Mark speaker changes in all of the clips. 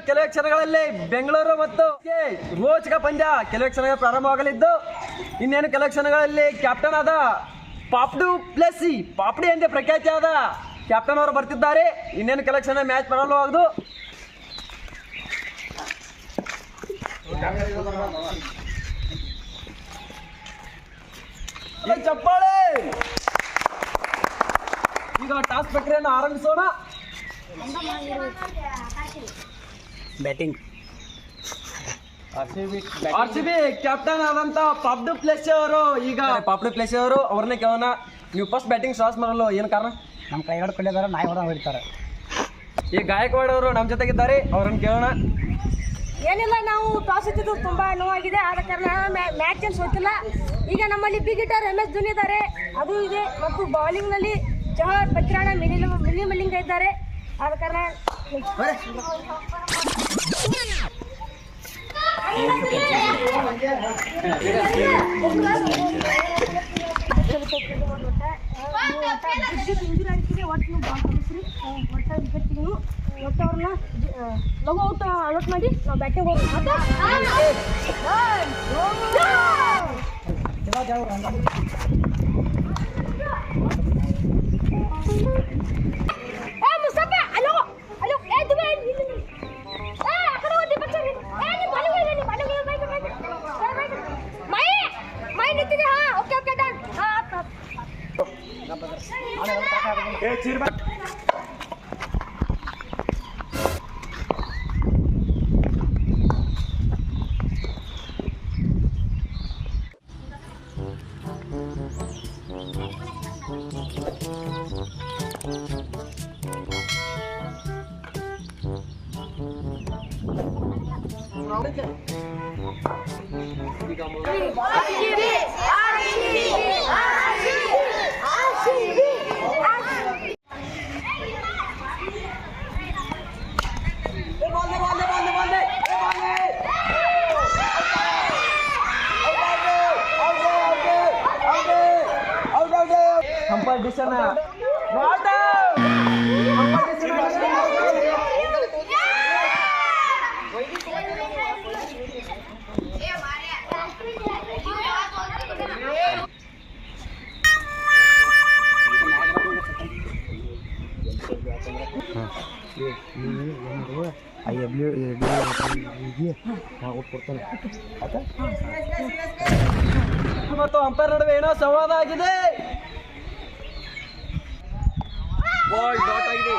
Speaker 1: ಕೆಲವೇ ಕ್ಷಣಗಳಲ್ಲಿ ಬೆಂಗಳೂರು ಮತ್ತು ರೋಚಕ ಪಂದ್ಯ ಕೆಲವೇ ಕ್ಷಣಗಳು ಪ್ರಾರಂಭವಾಗಲಿದ್ದು ಇನ್ನೇನು ಕೆಲವೇ ಕ್ಷಣಗಳಲ್ಲಿ ಕ್ಯಾಪ್ಟನ್ ಆದ ಪಾಪಡಿ ಎಂದೇ ಪ್ರಖ್ಯಾತಿಯಾದ ಕ್ಯಾಪ್ಟನ್ ಅವರು ಬರ್ತಿದ್ದಾರೆ. ಇನ್ನೇನು ಕೆಲವೇ ಕ್ಷಣ ಮ್ಯಾಚ್ ಪ್ರಾರಂಭವಾಗುವುದು. ಚಪ್ಪಾಳೆ. ಈಗ ಟಾಸ್ ಪ್ರಕ್ರಿಯೆಯನ್ನು ಆರಂಭಿಸೋಣ. ಬ್ಯಾಟಿಂಗ್ ಆರ್ಸಿಬಿ ಕ್ಯಾಪ್ಟನ್ ಆದಂತ ಪಾಪ್ಡು ಪ್ಲೇಸಿ ಅವರು ಅವ್ರನ್ನೇ ಕೇಳೋಣ. ನೀವು ಫಸ್ಟ್ ಬ್ಯಾಟಿಂಗ್ ಸ್ಟಾರ್ಟ್ ಮಾಡಲು ಏನು ಕಾರಣ?
Speaker 2: ನಮ್ಮ ಕೈ ಹೊಡ್ಕೊಂಡಿದ್ದಾರೆ, ನಾಯಿ ಹೊರ ಹೊಡಿತಾರೆ.
Speaker 1: ಈ ಗಾಯಕ್ವಾಡ್ ಅವರು ನಮ್ಮ ಜೊತೆಗಿದ್ದಾರೆ, ಅವ್ರನ್ನ ಕೇಳೋಣ.
Speaker 3: ಏನಿಲ್ಲ, ನಾವು ಟಾಸ್ ಇದ್ದಿದ್ದು ತುಂಬ ನೋವಾಗಿದೆ, ಆದ ಕಾರಣ ಮ್ಯಾಚ್ ಏನು ಸೋತಿಲ್ಲ. ಈಗ ನಮ್ಮಲ್ಲಿ ಬಿಗ್ ಹಿಟ್ಟರ್ MS ಧೋನಿ ಇದ್ದಾರೆ, ಅದು ಇದೆ. ಮತ್ತು ಬೌಲಿಂಗ್ನಲ್ಲಿ ಚಹರ್, ಪತ್ರಾಣ, ಮಿಲಿ ಮಲ್ಲಿಂಗ ಇದ್ದಾರೆ. ಆದ ಕಾರಣ ಒಟ್ಟು ಅವ್ರನ್ನ ಲಘು ಔಟ್ ಮಾಡಿ ನಾವು ಬ್ಯಾಟಿಂಗ್ ಹೋಗ್ತೀವಿ.
Speaker 1: ಕಂಪಟಿಷನ್ ಮತ್ತು ಅಂಪೈರ್ ನಡುವೆ ಏನೋ ಸಂವಾದ ಆಗಿದೆ. ಬಾಲ್ ಡಾಟ್ ಆಗಿದೆ.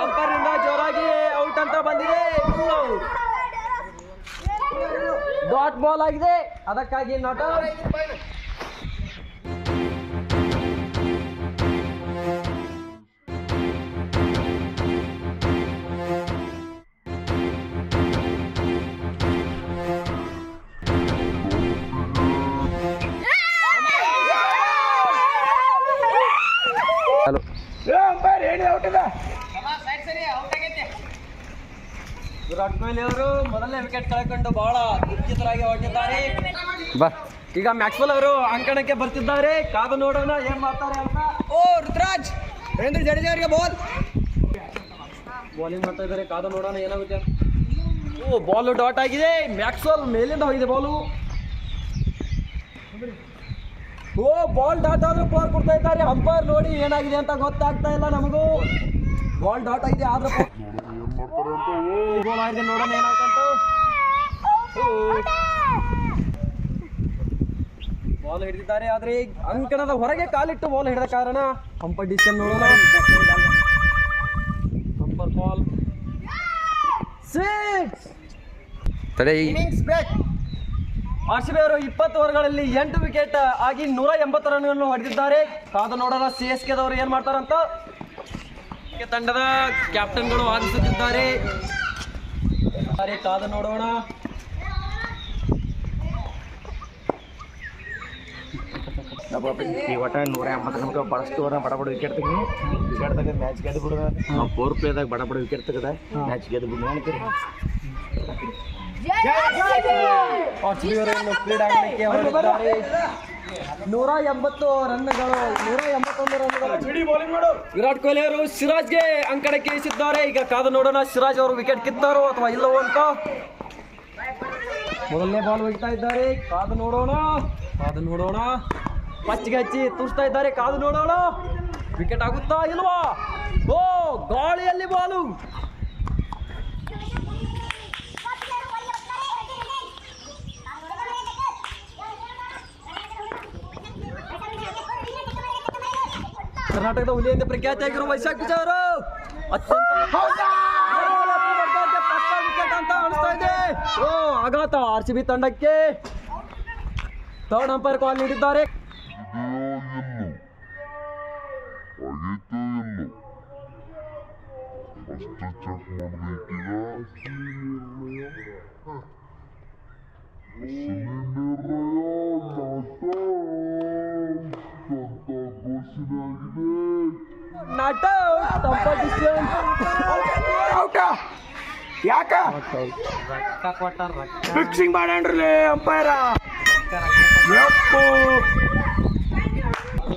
Speaker 1: ಅಂಪೈರ್ ನಿಂದ ಜೋರಾಗಿ ಔಟ್ ಅಂತ ಬಂದಿದೆ. ಡಾಟ್ ಬಾಲ್ ಆಗಿದೆ, ಅದಕ್ಕಾಗಿ ನಾಟ್ ಔಟ್. ವಿರಾಟ್ ಕೊಹ್ಲಿ ಅವರು ಮೊದಲನೇ ವಿಕೆಟ್ ಕಳ್ಕೊಂಡು ಬಹಳ ದುಃಖಿತರಾಗಿ ಹೊರಟಿದ್ದಾರೆ. ಈಗ ಮ್ಯಾಕ್ಸ್ವೆಲ್ ಅವರು ಅಂಕಣಕ್ಕೆ ಬರ್ತಿದ್ದಾರೆ, ಕಾದು ನೋಡೋಣ ಏನ್ ಮಾಡ್ತಾರೆ ಅಂತ.
Speaker 2: ಋತುರಾಜ್ ರವೀಂದ್ರ ಜಡೇಜಾ ಅವರಿಗೆ
Speaker 1: ಬೌಲಿಂಗ್ ಮಾಡ್ತಾ ಇದ್ದಾರೆ, ಕಾದು ನೋಡೋಣ ಏನಾಗುತ್ತೆ. ಬಾಲ್ ಡಾಟ್ ಆಗಿದೆ. ಮ್ಯಾಕ್ಸ್ವೆಲ್ ಮೇಲಿಂದ ಹೋಗಿದೆ ಬಾಲು. ಬಾಲ್ ಡಾಟ್ ಆದ್ರೂ ಪವರ್ ಕೊಡ್ತಾ ಇದ್ದಾರೆ. ಅಂಪೈರ್ ನೋಡಿ ಏನಾಗಿದೆ ಅಂತ ಗೊತ್ತಾಗ್ತಾ ಇಲ್ಲ ನಮಗೂ. ಬಾಲ್ ಡಾಟ್ ಆಗಿದೆ, ಆದ್ರೆ ಗೋಲ್ ಆಗಿದೆ, ನೋಡೋಣ ಏನಾಗ್ತಂತ. ಬಾಲ್ ಹಿಡಿದಿದ್ದಾರೆ, ಆದ್ರೆ ಅಂಕಣದ ಹೊರಗೆ ಕಾಲಿಟ್ಟು ಬಾಲ್ ಹಿಡಿದ ಕಾರಣ ಕಾಂಪಿಟಿಷನ್ ನೋಡೋಣ. ಅಂಪೈರ್ ಬಾಲ್ 6 ಆರ್ಸಿಬಿ ಅವರು 20 ಓವರ್ಗಳಲ್ಲಿ 8 ವಿಕೆಟ್ ಆಗಿ 180 ರನ್ಗಳನ್ನು ಹೊಡೆದಿದ್ದಾರೆ. ಕಾದು ನೋಡೋಣ CSK ದವರು ಏನ್ ಮಾಡ್ತಾರಂತ. ತಂಡದ ಕ್ಯಾಪ್ಟನ್ಗಳು ವಾದಿಸುತ್ತಿದ್ದಾರೆ, ಕಾದು ನೋಡೋಣ.
Speaker 2: ಒಟ್ಟ 180 ನಿಮಿಷ ಬಹಳಷ್ಟು ಬಡಬಡ ವಿಕೆಟ್ ತೆಗೆದು ಮ್ಯಾಚ್ ಗೆದ್ದು ಬಿಡೋದ. 4 ಪ್ಲೇದಾಗ ಬಡಬಡ ವಿಕೆಟ್ ತೆಗೆದ ಮ್ಯಾಚ್ ಗೆದ್ದು ಬಿಡೋಣ ಅಂತೀರಿ.
Speaker 1: ಕ್ರೀಡಾಂಗಣಕ್ಕೆ ಹೊರಟಿದ್ದಾರೆ. 180 ರನ್ಗಳು 181 ರನ್ಗಳು. ವಿರಾಟ್ ಕೊಹ್ಲಿ ಅವರು ಸಿರಾಜ್ಗೆ ಅಂಕಣಕ್ಕೆ ಇಳಿಸಿದ್ದಾರೆ. ಈಗ ಕಾದು ನೋಡೋಣ ಸಿರಾಜ್ ಅವರು ವಿಕೆಟ್ ಕಿತ್ತಾರೋ ಅಥವಾ ಇಲ್ಲವೋ ಅಂತ. ಮೊದಲನೇ ಬಾಲ್ ಒಗಿತಾ ಇದ್ದಾರೆ. ಕಾದು ನೋಡೋಣ. ಪಚ್ಚಿಗೆ ಹಚ್ಚಿ ತೂರಿಸ್ತಾ ಇದ್ದಾರೆ. ಕಾದು ನೋಡೋಣ. ವಿಕೆಟ್ ಆಗುತ್ತಾ ಇಲ್ವಾ? ಓ, ಗಾಳಿಯಲ್ಲಿ ಬಾಲು. ಕರ್ನಾಟಕದ ಹುಲಿ ಎಂದೇ ಪ್ರಖ್ಯಾತಿಯಾಗಿರುವ ವೈಶಾಖ್ ವಿಜಯ್ ಅವರು ವಿಕೆಟ್ ಅಂತ ಅನಿಸ್ತಾ ಇದೆ. ಓ, ಆಘಾತ RCB ತಂಡಕ್ಕೆ. ಥರ್ಡ್ ಅಂಪೈರ್ ಕಾಲ್ ನೀಡಿದ್ದಾರೆ. ನಾಟ್
Speaker 2: ಯಾಕ ಫಿಕ್ಸಿಂಗ್ ಮಾಡ್ರಿ ಅಂಪೈರ.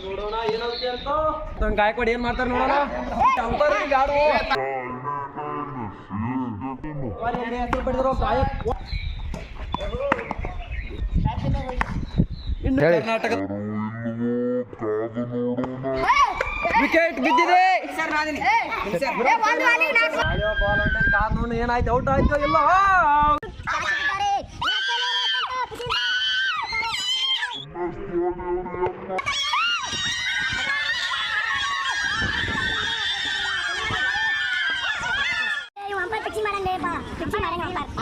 Speaker 1: ನೋಡೋಣ ಏನಾಗುತ್ತೆ ಅಂತ. ಗಾಯಕ್ವಾಡ್ ಏನ್ ಮಾಡ್ತಾರೆ ನೋಡೋಣ. ಅಂಪೈರ್ ಗಾಡು ಹೆಸರು ಪಡೆದಿರೋ ಕರ್ನಾಟಕ ವಿಕೆಟ್ ಬಿದ್ದಿದೆ. ಏನಾಯ್ತು? ಔಟ್ ಆಯ್ತು ಇಲ್ಲ?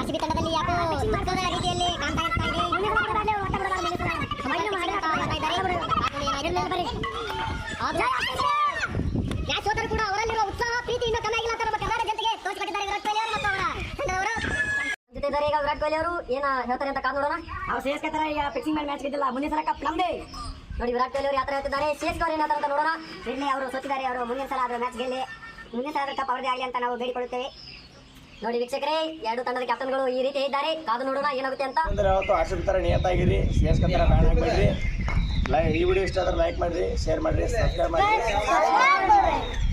Speaker 4: RCB ತಂಡದಲ್ಲಿ ಯಾಕೋ ರೀತಿಯಲ್ಲಿ ಕಾಣ್ತಾ ಇರ್ತಾ ಇದೆ. ಮ್ಯಾಚ್ ಸೋತರೂ ಕೂಡ ಅವರಲ್ಲಿರುವ ಉತ್ಸಾಹ ಪ್ರೀತಿ ಇನ್ನೂ ಕಮ್ಮಿ ಆಗಿಲ್ಲ ಅಂತ ನಮ್ಮ ಕರ್ನಾಟಕ ಜನತೆಗೆ ತೋರಿಸಿಕೊಟ್ಟಿದ್ದಾರೆ ವಿರಾಟ್ ಕೊಹ್ಲಿ ಅವರು ಮತ್ತು ಅವರ ತಂಡದವರು. ಜೊತೆ ಇದ್ದಾರೆ ಈಗ ವಿರಾಟ್ ಕೊಹ್ಲಿ ಅವರು ಏನ ಹೇಳ್ತಾರೆ ಅಂತ ಕಾದು ನೋಡೋಣ. ಅವ್ರು CSK ತರ ಈಗ ಫಿಕ್ಸಿಂಗ್ ಮಾಡಿ ಮ್ಯಾಚ್ ಗೆದ್ದಿಲ್ಲ, ಮುಂದಿನ ಸಲ ಕಪ್ ನಮ್ದೇ. ನೋಡಿ ವಿರಾಟ್ ಕೊಹ್ಲಿ ಅವರು ಯಾವ ತರ ಹೇಳ್ತಿದ್ದಾರೆ, CSK ಅವರು ಏನ್ ಹೇಳ್ತಾರೆ ಅಂತ ನೋಡೋಣ. ಇಲ್ಲಿ ಅವರು ಸೋತಿದ್ದಾರೆ, ಅವರು ಮುಂದಿನ ಸಲ ಆದ್ರೆ ಮ್ಯಾಚ್ ಗೆಲ್ಲಿ, ಮುಂದಿನ ಸಲ ಕಪ್ ಅವರದೇ ಆಗಲಿ ಅಂತ ನಾವು ಬೇಡಿಕೊಳ್ಳುತ್ತೇವೆ. ನೋಡಿ ವೀಕ್ಷಕರೇ, ಎರಡು ತಂಡದ ಕ್ಯಾಪ್ಟನ್ಗಳು ಈ ರೀತಿ ಇದ್ದಾರೆ. ಕಾದು ನೋಡೋಣ ಏನಾಗುತ್ತೆ ಅಂತ.
Speaker 2: ಯಾವತ್ತು RCB ತರ ನಿಯತ್ತಾಗಿರಿ, CSK ತರ ಬ್ಯಾನ್ ಆಗ್ಬೇಡ್ರಿ. ಈ ವಿಡಿಯೋ ಇಷ್ಟ ಆದ್ರೆ ಲೈಕ್ ಮಾಡ್ರಿ, ಶೇರ್ ಮಾಡ್ರಿ, ಸಬ್ಸ್ಕ್ರೈಬ್ ಮಾಡ್ರಿ.